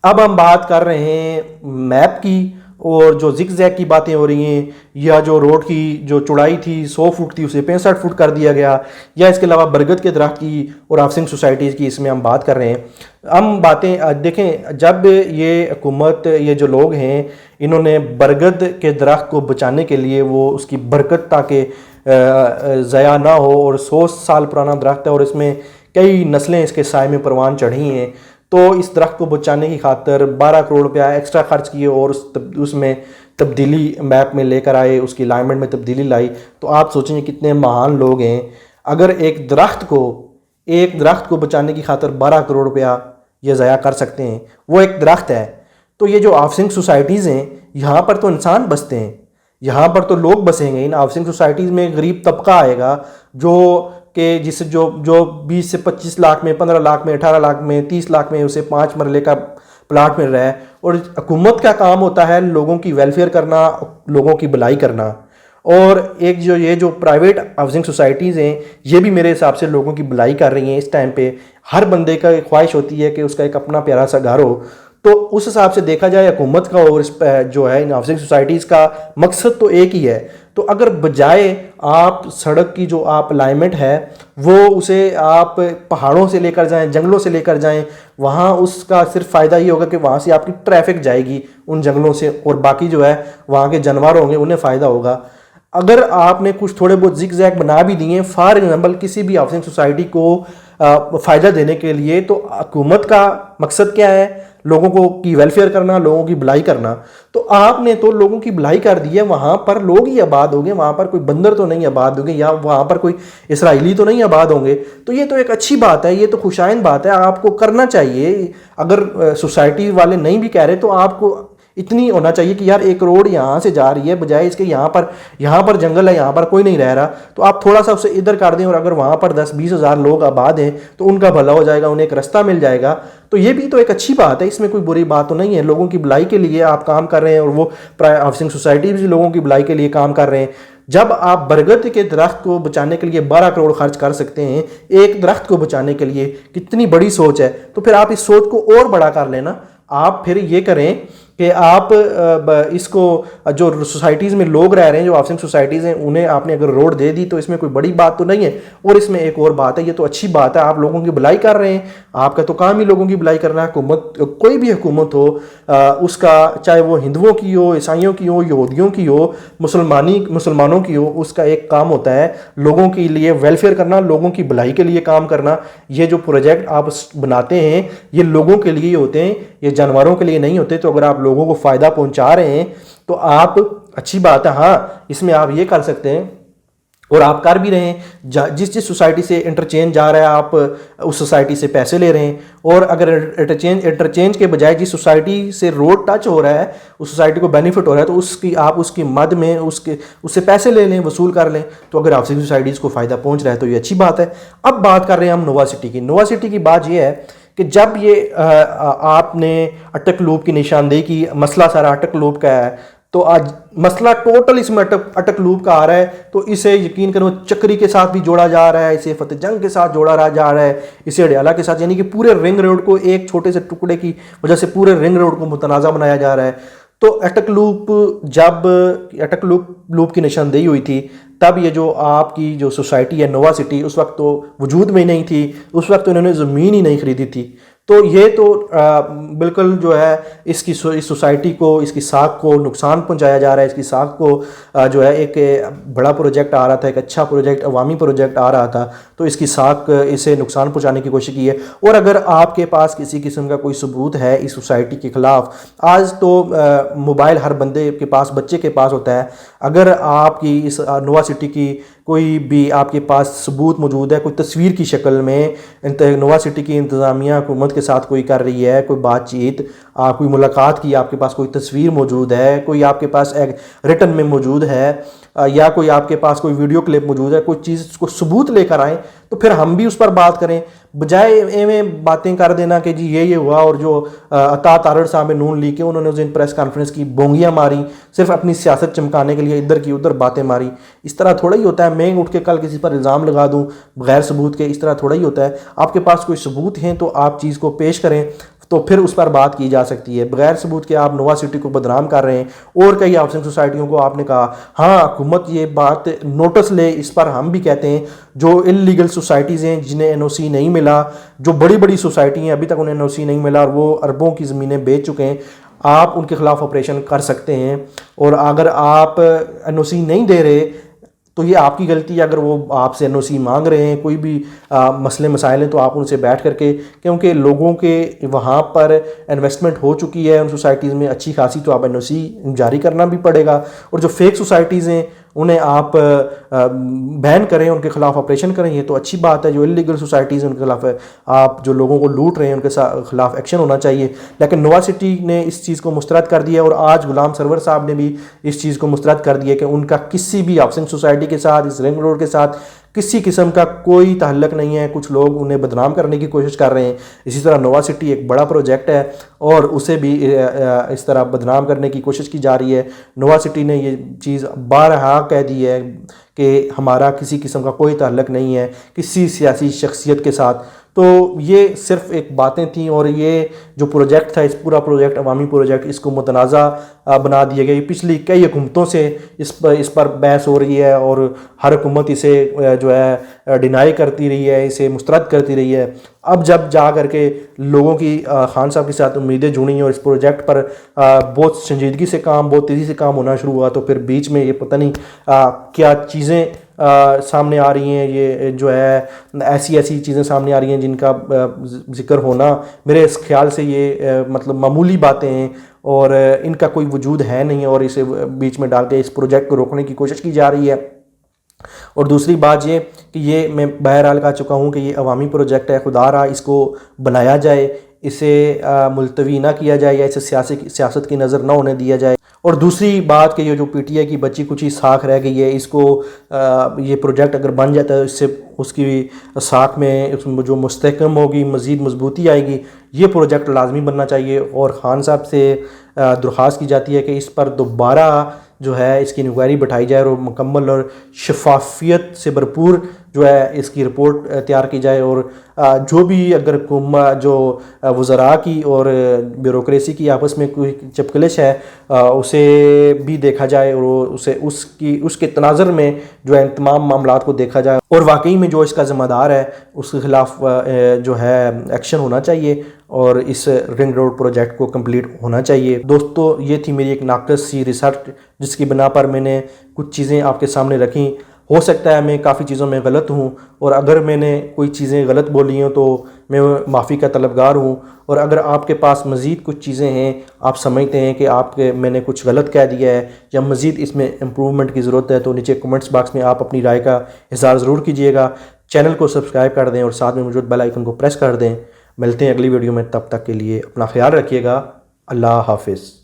اب ہم بات کر رہے ہیں میپ کی، اور جو زگ زیگ کی باتیں ہو رہی ہیں، یا جو روڈ کی جو چوڑائی تھی 100 فٹ تھی اسے 65 فٹ کر دیا گیا، یا اس کے علاوہ برگد کے درخت کی اور ہاؤسنگ سوسائٹیز کی اس میں ہم بات کر رہے ہیں۔ ہم باتیں دیکھیں، جب یہ حکومت، یہ جو لوگ ہیں، انہوں نے برگد کے درخت کو بچانے کے لیے وہ اس کی برکت تاکہ ضائع نہ ہو، اور 100 سال پرانا درخت ہے اور اس میں کئی نسلیں اس کے سائے میں پروان چڑھی ہیں، تو اس درخت کو بچانے کی خاطر 12 کروڑ روپیہ ایکسٹرا خرچ کیے اور اس میں تبدیلی میپ میں لے کر آئے، اس کی الائنمنٹ میں تبدیلی لائی۔ تو آپ سوچیں یہ کتنے مہان لوگ ہیں، اگر ایک درخت کو بچانے کی خاطر 12 کروڑ روپیہ یہ ضائع کر سکتے ہیں، وہ ایک درخت ہے۔ تو یہ جو ہاؤسنگ سوسائٹیز ہیں، یہاں پر تو انسان بستے ہیں، یہاں پر تو لوگ بسیں گے۔ ان ہاؤسنگ سوسائٹیز میں غریب طبقہ آئے گا جو 20 سے 25 لاکھ میں، 15 لاکھ میں، 18 لاکھ میں، 30 لاکھ میں اسے 5 مرلے کا پلاٹ مل رہا ہے، اور حکومت کا کام ہوتا ہے لوگوں کی ویلفیئر کرنا، لوگوں کی بھلائی کرنا۔ اور ایک یہ جو پرائیویٹ ہاؤسنگ سوسائٹیز ہیں، یہ بھی میرے حساب سے لوگوں کی بھلائی کر رہی ہیں۔ اس ٹائم پہ ہر بندے کا ایک خواہش ہوتی ہے کہ اس کا ایک اپنا پیارا سا گھر ہو، تو اس حساب سے دیکھا جائے حکومت کا اور اس جو ہے ان ہاؤسنگ سوسائٹیز کا مقصد تو ایک ہی ہے۔ تو اگر بجائے آپ سڑک کی جو آپ الائنمنٹ ہے وہ اسے آپ پہاڑوں سے لے کر جائیں، جنگلوں سے لے کر جائیں، وہاں اس کا صرف فائدہ یہ ہوگا کہ وہاں سے آپ کی ٹریفک جائے گی ان جنگلوں سے، اور باقی جو ہے وہاں کے جانور ہوں گے انہیں فائدہ ہوگا۔ اگر آپ نے کچھ تھوڑے بہت زگ زیگ بنا بھی دیے فار ایگزامپل کسی بھی ہاؤسنگ سوسائٹی کو فائدہ دینے کے لیے، تو حکومت کا مقصد کیا ہے؟ لوگوں کو کی ویلفیئر کرنا، لوگوں کی بھلائی کرنا۔ تو آپ نے تو لوگوں کی بھلائی کر دی ہے، وہاں پر لوگ ہی آباد ہوں گے، وہاں پر کوئی بندر تو نہیں آباد ہوں گے، یا وہاں پر کوئی اسرائیلی تو نہیں آباد ہوں گے۔ تو یہ تو ایک اچھی بات ہے، یہ تو خوشائند بات ہے، آپ کو کرنا چاہیے۔ اگر سوسائٹی والے نہیں بھی کہہ رہے تو آپ کو اتنی ہونا چاہیے کہ یار ایک روڈ یہاں سے جا رہی ہے، بجائے اس کے یہاں پر جنگل ہے، یہاں پر کوئی نہیں رہ رہا، تو آپ تھوڑا سا اسے ادھر کر دیں، اور اگر وہاں پر 10-20 ہزار لوگ آباد ہیں تو ان کا بھلا ہو جائے گا، انہیں ایک رستہ مل جائے گا۔ تو یہ بھی تو ایک اچھی بات ہے، اس میں کوئی بری بات تو نہیں ہے۔ لوگوں کی بھلائی کے لیے آپ کام کر رہے ہیں، اور وہ ہاؤسنگ سوسائٹی بھی لوگوں کی بھلائی کے لیے کام کر رہے ہیں۔ جب آپ برگد کے درخت کو بچانے کے لیے 12 کروڑ خرچ کر سکتے ہیں ایک درخت کو بچانے کے لیے، کتنی بڑی سوچ ہے، تو پھر آپ اس سوچ کو اور بڑا کر لینا۔ آپ پھر یہ کریں کہ آپ اس کو جو سوسائٹیز میں لوگ رہ رہے ہیں، جو ہاؤسنگ سوسائٹیز ہیں، انہیں آپ نے اگر روڈ دے دی تو اس میں کوئی بڑی بات تو نہیں ہے۔ اور اس میں ایک اور بات ہے، یہ تو اچھی بات ہے، آپ لوگوں کی بھلائی کر رہے ہیں، آپ کا تو کام ہی لوگوں کی بھلائی کرنا ہے۔ حکومت کوئی بھی حکومت ہو، اس کا چاہے وہ ہندوؤں کی ہو، عیسائیوں کی ہو، یہودیوں کی ہو، مسلمانوں کی ہو، اس کا ایک کام ہوتا ہے لوگوں کے لیے ویلفیئر کرنا، لوگوں کی بھلائی کے لیے کام کرنا۔ یہ جو پروجیکٹ آپ بناتے ہیں یہ لوگوں کے لیے ہوتے ہیں، یہ جانوروں کے لیے نہیں ہوتے۔ تو اگر آپ لوگوں کو فائدہ پہنچا رہے ہیں تو آپ اچھی بات ہے۔ ہاں، اس میں آپ یہ کر سکتے ہیں، اور آپ کر بھی رہے ہیں، جس سوسائٹی سے انٹرچینج جا رہا ہے آپ اس سوسائٹی سے پیسے لے رہے ہیں، اور اگر انٹرچینج کے بجائے جس سوسائٹی سے روڈ ٹچ ہو رہا ہے اس سوسائٹی کو بینیفٹ ہو رہا ہے، تو آپ اس کی مد میں اس سے پیسے لے لیں، وصول کر لیں۔ تو اگر ہاؤسنگ سوسائٹیز کو فائدہ پہنچ رہا ہے تو یہ اچھی بات ہے۔ اب بات کر رہے ہیں ہم نووا سٹی کی۔ نووا سٹی کی بات یہ ہے کہ جب یہ آپ نے اٹک لوپ کی نشاندہی کی، مسئلہ سارا اٹک لوپ کا ہے، تو آج مسئلہ ٹوٹل اس میں اٹک لوپ کا آ رہا ہے، تو اسے یقین کرو چکری کے ساتھ بھی جوڑا جا رہا ہے، اسے فتح جنگ کے ساتھ جوڑا جا رہا ہے، اسے اڈیالہ کے ساتھ، یعنی کہ پورے رنگ روڈ کو ایک چھوٹے سے ٹکڑے کی وجہ سے پورے رنگ روڈ کو متنازع بنایا جا رہا ہے۔ تو اٹک لوپ جب اٹک لوپ کی نشاندہی ہوئی تھی، تب یہ جو آپ کی جو سوسائٹی ہے نووا سٹی، اس وقت تو وجود میں ہی نہیں تھی، اس وقت انہوں نے زمین ہی نہیں خریدی تھی۔ تو یہ تو بالکل جو ہے اس سوسائٹی کو، اس کی ساکھ کو نقصان پہنچایا جا رہا ہے، اس کی ساکھ کو جو ہے ایک بڑا پروجیکٹ آ رہا تھا، ایک اچھا پروجیکٹ، عوامی پروجیکٹ آ رہا تھا، تو اس کی ساکھ اسے نقصان پہنچانے کی کوشش کی ہے۔ اور اگر آپ کے پاس کسی قسم کا کوئی ثبوت ہے اس سوسائٹی کے خلاف، آج تو موبائل ہر بندے کے پاس، بچے کے پاس ہوتا ہے، اگر آپ کی اس نووا سٹی کی کوئی بھی آپ کے پاس ثبوت موجود ہے، کوئی تصویر کی شکل میں نووا سٹی کی انتظامیہ حکومت کے ساتھ کوئی کر رہی ہے، کوئی بات چیت، کوئی ملاقات کی، آپ کے پاس کوئی تصویر موجود ہے، کوئی آپ کے پاس ایک ریٹن میں موجود ہے، یا کوئی آپ کے پاس کوئی ویڈیو کلپ موجود ہے، کوئی چیز کو ثبوت لے کر آئیں، تو پھر ہم بھی اس پر بات کریں، بجائے ایویں باتیں کر دینا کہ جی یہ ہوا۔ اور جو عطا تارڑ صاحب نون لیگ کے، انہوں نے اس دن پریس کانفرنس کی، بونگیاں ماری، صرف اپنی سیاست چمکانے کے لیے ادھر کی ادھر باتیں ماری۔ اس طرح تھوڑا ہی ہوتا ہے، میں اٹھ کے کل کسی پر الزام لگا دوں بغیر ثبوت کے، اس طرح تھوڑا ہی ہوتا ہے۔ آپ کے پاس کوئی ثبوت ہیں تو آپ چیز کو پیش کریں، تو پھر اس پر بات کی جا سکتی ہے. بغیر ثبوت کے آپ نوا سٹی کو بدنام کر رہے ہیں. اور کئی ہاؤسنگ سوسائٹیوں کو آپ نے کہا ہاں حکومت یہ بات نوٹس لے, اس پر ہم بھی کہتے ہیں جو انلیگل سوسائٹیز ہیں جنہیں این او سی نہیں ملا, جو بڑی بڑی سوسائٹی ہیں ابھی تک انہیں این او سی نہیں ملا اور وہ اربوں کی زمینیں بیچ چکے ہیں, آپ ان کے خلاف آپریشن کر سکتے ہیں. اور اگر آپ این او سی نہیں دے رہے تو یہ آپ کی غلطی ہے. اگر وہ آپ سے این او سی مانگ رہے ہیں, کوئی بھی مسئلے مسائل ہیں, تو آپ ان سے بیٹھ کر کے, کیونکہ لوگوں کے وہاں پر انویسٹمنٹ ہو چکی ہے ان سوسائٹیز میں اچھی خاصی, تو آپ این او سی جاری کرنا بھی پڑے گا. اور جو فیک سوسائٹیز ہیں انہیں آپ بین کریں, ان کے خلاف آپریشن کریں, یہ تو اچھی بات ہے. جو انلیگل سوسائٹیز ہیں ان کے خلاف آپ جو لوگوں کو لوٹ رہے ہیں ان کے خلاف ایکشن ہونا چاہیے. لیکن نوا سٹی نے اس چیز کو مسترد کر دیا, اور آج غلام سرور صاحب نے بھی اس چیز کو مسترد کر دیا کہ ان کا کسی بھی ہاؤسنگ سوسائٹی کے ساتھ, اس رنگ روڈ کے ساتھ کسی قسم کا کوئی تعلق نہیں ہے. کچھ لوگ انہیں بدنام کرنے کی کوشش کر رہے ہیں. اسی طرح نوا سٹی ایک بڑا پروجیکٹ ہے اور اسے بھی اس طرح بدنام کرنے کی کوشش کی جا رہی ہے. نوا سٹی نے یہ چیز بارہا کہہ دی ہے کہ ہمارا کسی قسم کا کوئی تعلق نہیں ہے کسی سیاسی شخصیت کے ساتھ. تو یہ صرف ایک باتیں تھیں, اور یہ جو پروجیکٹ تھا, اس پورا پروجیکٹ عوامی پروجیکٹ, اس کو متنازع بنا دیا گیا. پچھلی کئی حکومتوں سے اس پر بحث ہو رہی ہے اور ہر حکومت اسے جو ہے ڈینائی کرتی رہی ہے, اسے مسترد کرتی رہی ہے. اب جب جا کر کے لوگوں کی خان صاحب کے ساتھ امیدیں جڑیں اور اس پروجیکٹ پر بہت سنجیدگی سے کام, بہت تیزی سے کام ہونا شروع ہوا, تو پھر بیچ میں یہ پتہ نہیں کیا چیزیں سامنے آ رہی ہیں. یہ جو ہے ایسی چیزیں سامنے آ رہی ہیں جن کا ذکر ہونا میرے اس خیال سے یہ مطلب معمولی باتیں ہیں اور ان کا کوئی وجود ہے نہیں, اور اسے بیچ میں ڈال کے اس پروجیکٹ کو روکنے کی کوشش کی جا رہی ہے. اور دوسری بات یہ کہ یہ میں بہرحال کہہ چکا ہوں کہ یہ عوامی پروجیکٹ ہے, خدا رہا اس کو بنایا جائے, اسے ملتوی نہ کیا جائے یا اسے سیاست کی نظر نہ ہونے دیا جائے. اور دوسری بات کہ یہ جو پی ٹی آئی کی بچی کچی ساکھ رہ گئی ہے, اس کو یہ پروجیکٹ اگر بن جاتا ہے, اس سے اس کی ساکھ میں جو مستحکم ہوگی, مزید مضبوطی آئے گی. یہ پروجیکٹ لازمی بننا چاہیے, اور خان صاحب سے درخواست کی جاتی ہے کہ اس پر دوبارہ جو ہے اس کی انکوائری بٹھائی جائے اور مکمل اور شفافیت سے بھرپور جو ہے اس کی رپورٹ تیار کی جائے. اور جو بھی اگر جو وزراء کی اور بیوروکریسی کی آپس میں کوئی چپکلش ہے اسے بھی دیکھا جائے, اور اسے اس کے تناظر میں جو ہے تمام معاملات کو دیکھا جائے, اور واقعی میں جو اس کا ذمہ دار ہے اس کے خلاف جو ہے ایکشن ہونا چاہیے اور اس رنگ روڈ پروجیکٹ کو کمپلیٹ ہونا چاہیے. دوستو, یہ تھی میری ایک ناقص سی ریسرچ جس کی بنا پر میں نے کچھ چیزیں آپ کے سامنے رکھیں. ہو سکتا ہے میں کافی چیزوں میں غلط ہوں, اور اگر میں نے کوئی چیزیں غلط بولی ہوں تو میں معافی کا طلبگار ہوں. اور اگر آپ کے پاس مزید کچھ چیزیں ہیں, آپ سمجھتے ہیں کہ میں نے کچھ غلط کہہ دیا ہے یا مزید اس میں امپرومنٹ کی ضرورت ہے, تو نیچے کمنٹس باکس میں آپ اپنی رائے کا اظہار ضرور کیجیے گا. چینل کو سبسکرائب کر دیں اور ساتھ میں موجود بیل آئیکن کو پریس کر دیں. ملتے ہیں اگلی ویڈیو میں, تب تک کے لیے اپنا خیال رکھیے گا. اللہ حافظ.